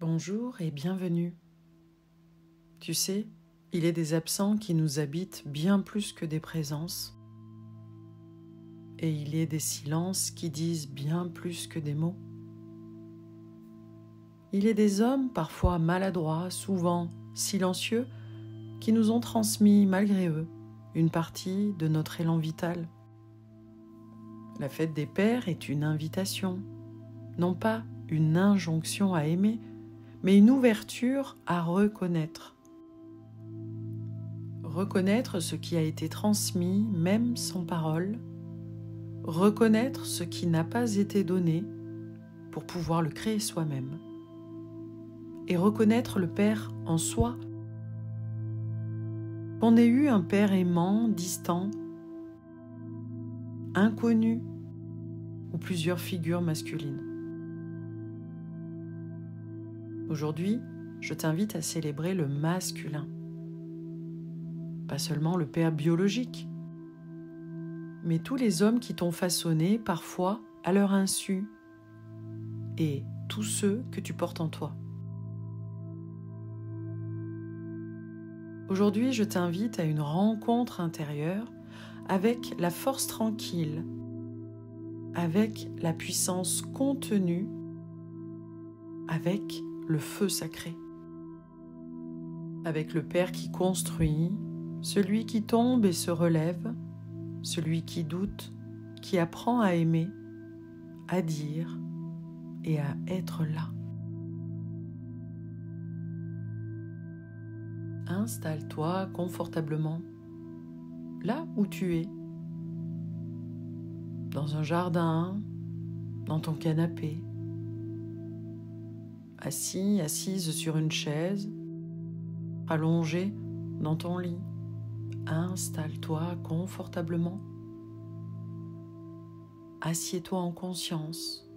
Bonjour et bienvenue. Tu sais, il est des absents qui nous habitent bien plus que des présences. Et il est des silences qui disent bien plus que des mots. Il est des hommes parfois maladroits, souvent silencieux, qui nous ont transmis malgré eux une partie de notre élan vital. La fête des pères est une invitation, non pas une injonction à aimer, mais une ouverture à reconnaître. Reconnaître ce qui a été transmis, même sans parole. Reconnaître ce qui n'a pas été donné pour pouvoir le créer soi-même. Et reconnaître le Père en soi. Qu'on ait eu un Père aimant, distant, inconnu ou plusieurs figures masculines. Aujourd'hui, je t'invite à célébrer le masculin. Pas seulement le père biologique, mais tous les hommes qui t'ont façonné, parfois à leur insu, et tous ceux que tu portes en toi. Aujourd'hui, je t'invite à une rencontre intérieure avec la force tranquille, avec la puissance contenue, avec le feu sacré, avec le Père qui construit, celui qui tombe et se relève, celui qui doute, qui apprend à aimer, à dire et à être là. Installe-toi confortablement, là où tu es, dans un jardin, dans ton canapé, assis, assise sur une chaise, allongé dans ton lit. Installe-toi confortablement. Assieds-toi en conscience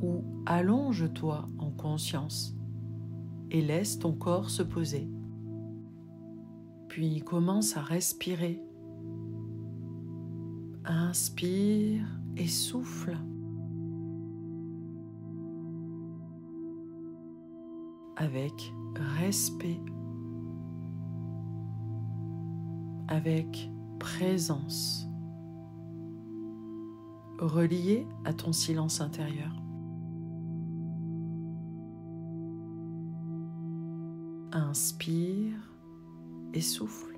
ou allonge-toi en conscience et laisse ton corps se poser. Puis commence à respirer. Inspire et souffle. Avec respect, avec présence, relié à ton silence intérieur. Inspire et souffle.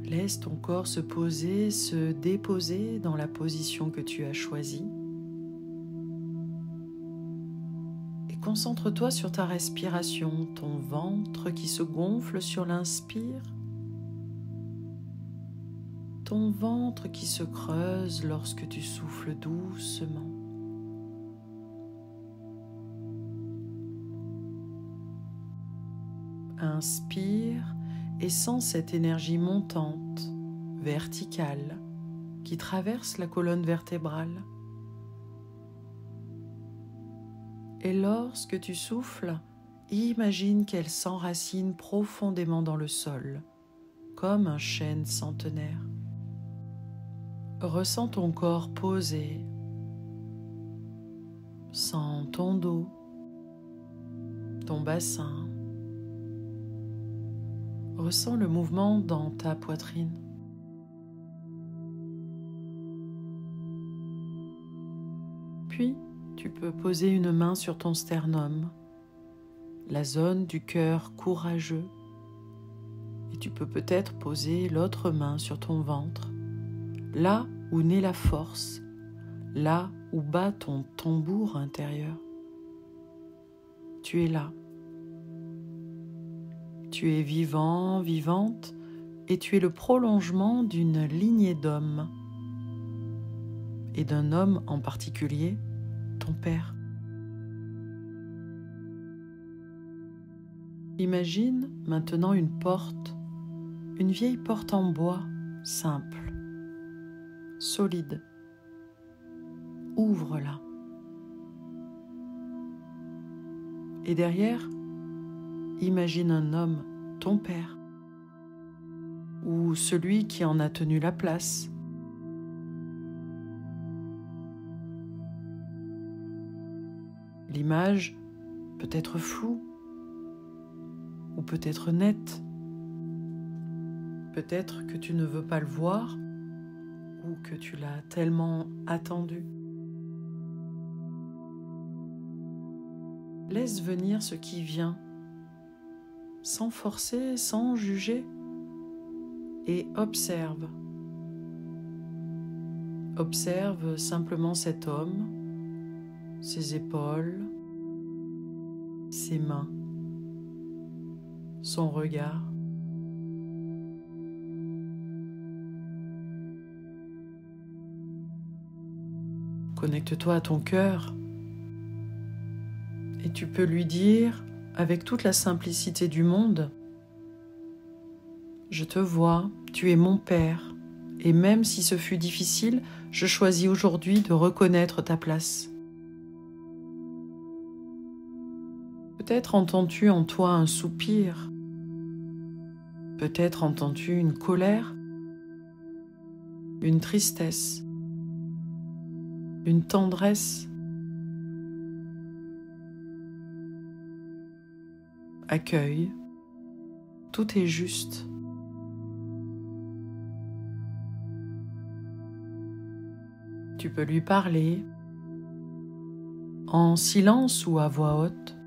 Laisse ton corps se poser, se déposer dans la position que tu as choisie. Concentre-toi sur ta respiration, ton ventre qui se gonfle sur l'inspire, ton ventre qui se creuse lorsque tu souffles doucement. Inspire et sens cette énergie montante, verticale, qui traverse la colonne vertébrale. Et lorsque tu souffles, imagine qu'elle s'enracine profondément dans le sol, comme un chêne centenaire. Ressens ton corps posé, sens ton dos, ton bassin. Ressens le mouvement dans ta poitrine. Puis, tu peux poser une main sur ton sternum, la zone du cœur courageux, et tu peux peut-être poser l'autre main sur ton ventre, là où naît la force, là où bat ton tambour intérieur. Tu es là. Tu es vivant, vivante, et tu es le prolongement d'une lignée d'hommes, et d'un homme en particulier, ton Père. Imagine maintenant une porte, une vieille porte en bois, simple, solide. Ouvre-la. Et derrière, imagine un homme, ton Père, ou celui qui en a tenu la place. L'image peut être floue ou peut être nette. Peut-être que tu ne veux pas le voir ou que tu l'as tellement attendu. Laisse venir ce qui vient, sans forcer, sans juger, et observe. Observe simplement cet homme, ses épaules, ses mains, son regard. Connecte-toi à ton cœur et tu peux lui dire, avec toute la simplicité du monde, « Je te vois, tu es mon Père, et même si ce fut difficile, je choisis aujourd'hui de reconnaître ta place. » Peut-être entends-tu en toi un soupir, peut-être entends-tu une colère, une tristesse, une tendresse. Accueille, tout est juste. Tu peux lui parler en silence ou à voix haute.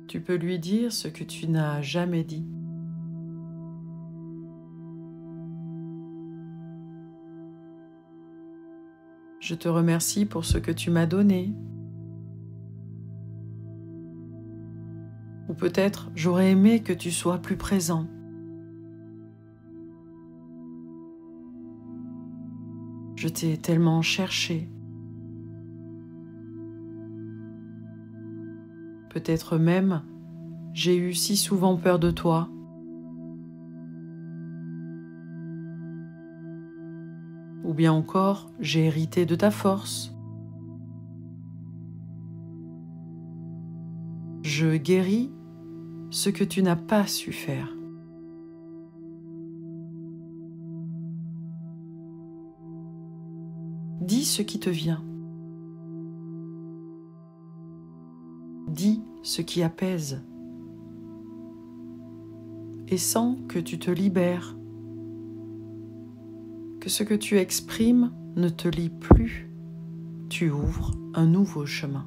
Tu peux lui dire ce que tu n'as jamais dit. Je te remercie pour ce que tu m'as donné. Ou peut-être j'aurais aimé que tu sois plus présent. Je t'ai tellement cherché. Peut-être même j'ai eu si souvent peur de toi. Ou bien encore, j'ai hérité de ta force. Je guéris ce que tu n'as pas su faire. Dis ce qui te vient. Dis ce qui apaise. Et sens que tu te libères. Que ce que tu exprimes ne te lie plus. Tu ouvres un nouveau chemin.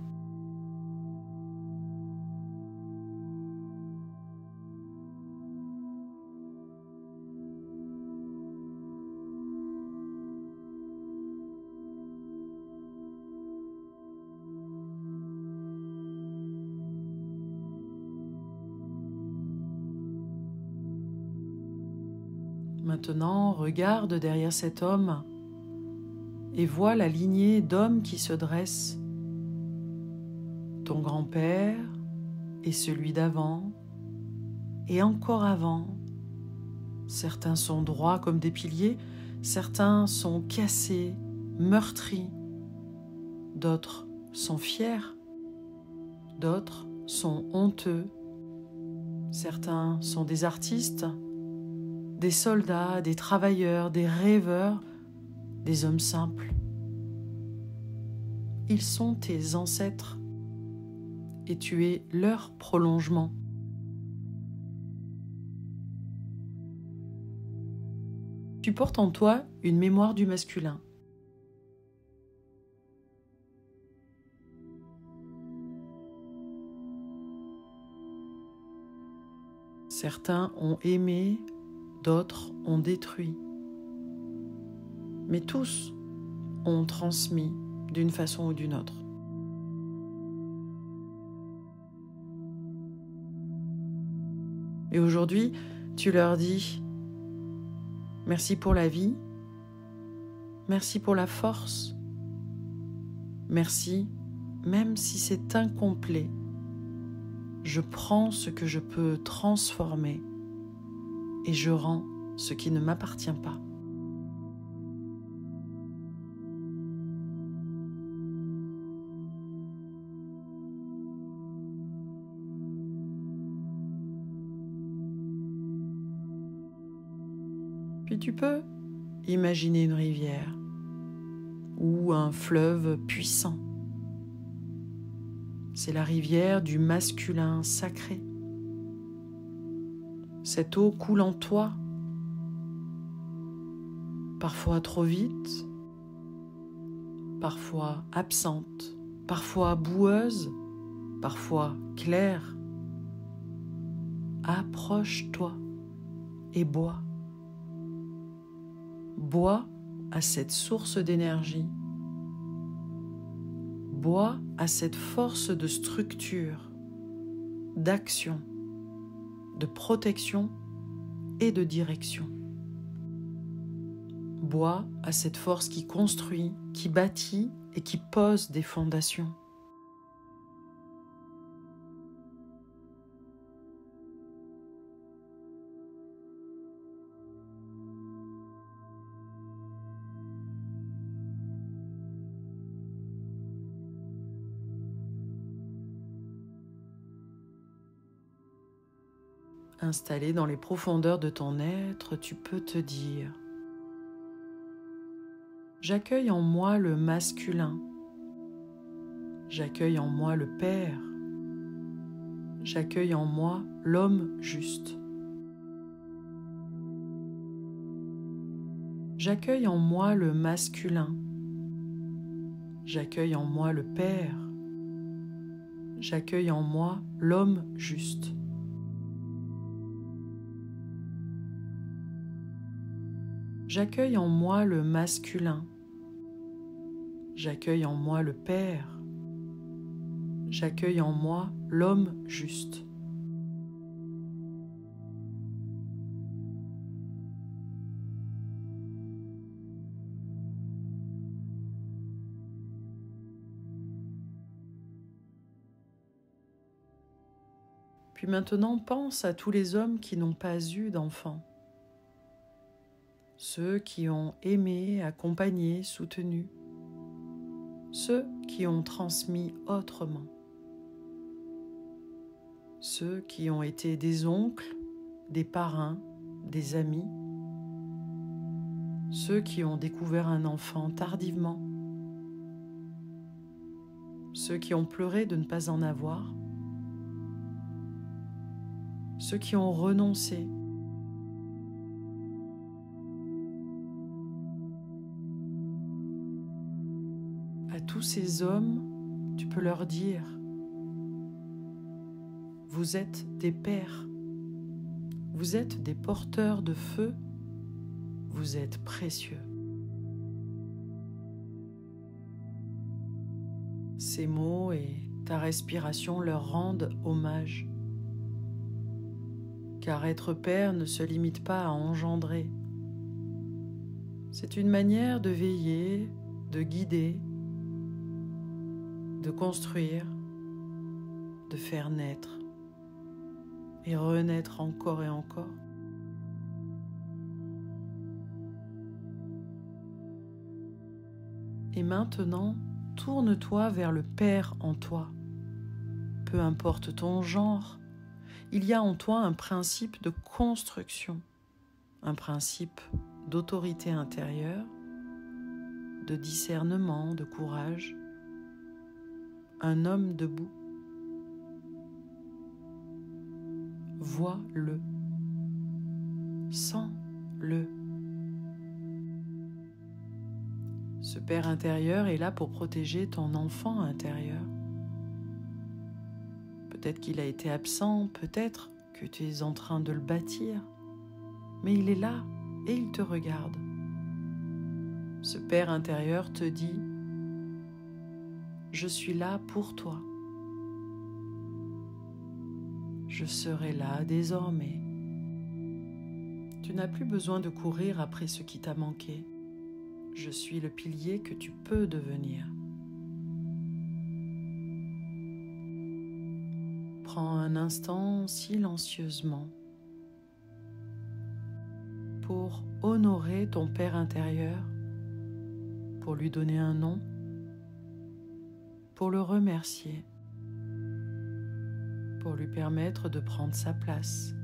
Maintenant, regarde derrière cet homme et vois la lignée d'hommes qui se dressent. Ton grand-père et celui d'avant, et encore avant. Certains sont droits comme des piliers, certains sont cassés, meurtris. D'autres sont fiers, d'autres sont honteux. Certains sont des artistes, des soldats, des travailleurs, des rêveurs, des hommes simples. Ils sont tes ancêtres et tu es leur prolongement. Tu portes en toi une mémoire du masculin. Certains ont aimé, d'autres ont détruit. Mais tous ont transmis d'une façon ou d'une autre. Et aujourd'hui, tu leur dis « Merci pour la vie, merci pour la force, merci, même si c'est incomplet, je prends ce que je peux transformer et je rends ce qui ne m'appartient pas. » Puis tu peux imaginer une rivière ou un fleuve puissant. C'est la rivière du masculin sacré. Cette eau coule en toi, parfois trop vite, parfois absente, parfois boueuse, parfois claire. Approche-toi et bois. Bois à cette source d'énergie. Bois à cette force de structure, d'action, de protection et de direction. Bois à cette force qui construit, qui bâtit et qui pose des fondations. Installé dans les profondeurs de ton être, tu peux te dire: j'accueille en moi le masculin, j'accueille en moi le Père, j'accueille en moi l'homme juste. J'accueille en moi le masculin, j'accueille en moi le Père, j'accueille en moi l'homme juste. J'accueille en moi le masculin, j'accueille en moi le Père, j'accueille en moi l'homme juste. Puis maintenant, pense à tous les hommes qui n'ont pas eu d'enfants. Ceux qui ont aimé, accompagné, soutenu. Ceux qui ont transmis autrement. Ceux qui ont été des oncles, des parrains, des amis. Ceux qui ont découvert un enfant tardivement. Ceux qui ont pleuré de ne pas en avoir. Ceux qui ont renoncé. À tous ces hommes, tu peux leur dire: vous êtes des pères, vous êtes des porteurs de feu, vous êtes précieux. Ces mots et ta respiration leur rendent hommage. Car être père ne se limite pas à engendrer. C'est une manière de veiller, de guider, de construire, de faire naître et renaître encore et encore. Et maintenant, tourne-toi vers le Père en toi. Peu importe ton genre, il y a en toi un principe de construction, un principe d'autorité intérieure, de discernement, de courage, un homme debout. Vois-le, sens-le. Ce Père intérieur est là pour protéger ton enfant intérieur. Peut-être qu'il a été absent, peut-être que tu es en train de le bâtir, mais il est là et il te regarde. Ce Père intérieur te dit: je suis là pour toi. Je serai là désormais. Tu n'as plus besoin de courir après ce qui t'a manqué. Je suis le pilier que tu peux devenir. Prends un instant silencieusement pour honorer ton Père intérieur, pour lui donner un nom, pour le remercier, pour lui permettre de prendre sa place.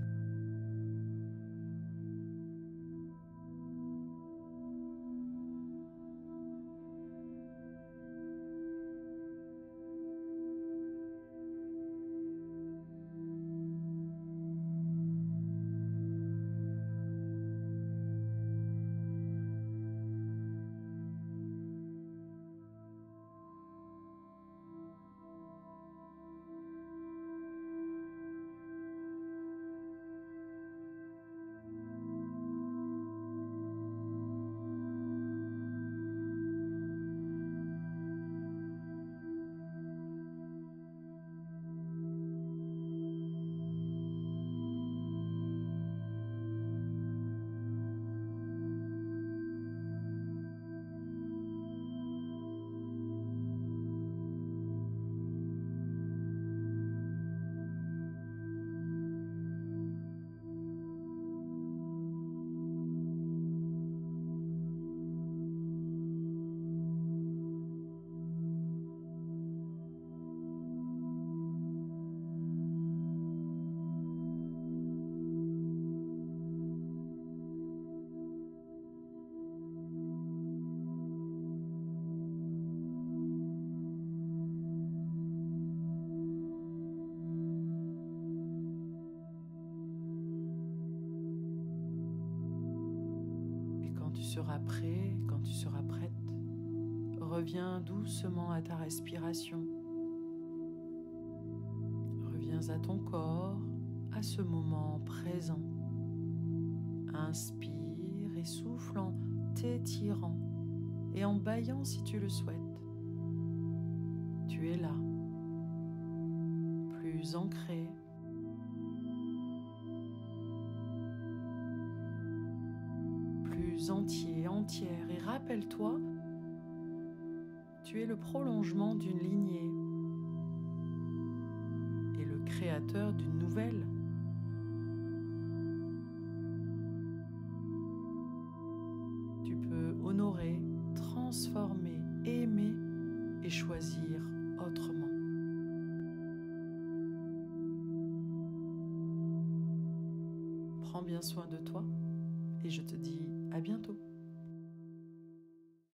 seras prêt, quand tu seras prête, reviens doucement à ta respiration. Reviens à ton corps, à ce moment présent. Inspire et souffle en t'étirant et en bâillant si tu le souhaites. Tu es là, plus ancré, plus entier, entière. Et rappelle-toi, tu es le prolongement d'une lignée et le créateur d'une nouvelle. Tu peux honorer, transformer, aimer et choisir autrement. Prends bien soin de toi et je te dis à bientôt.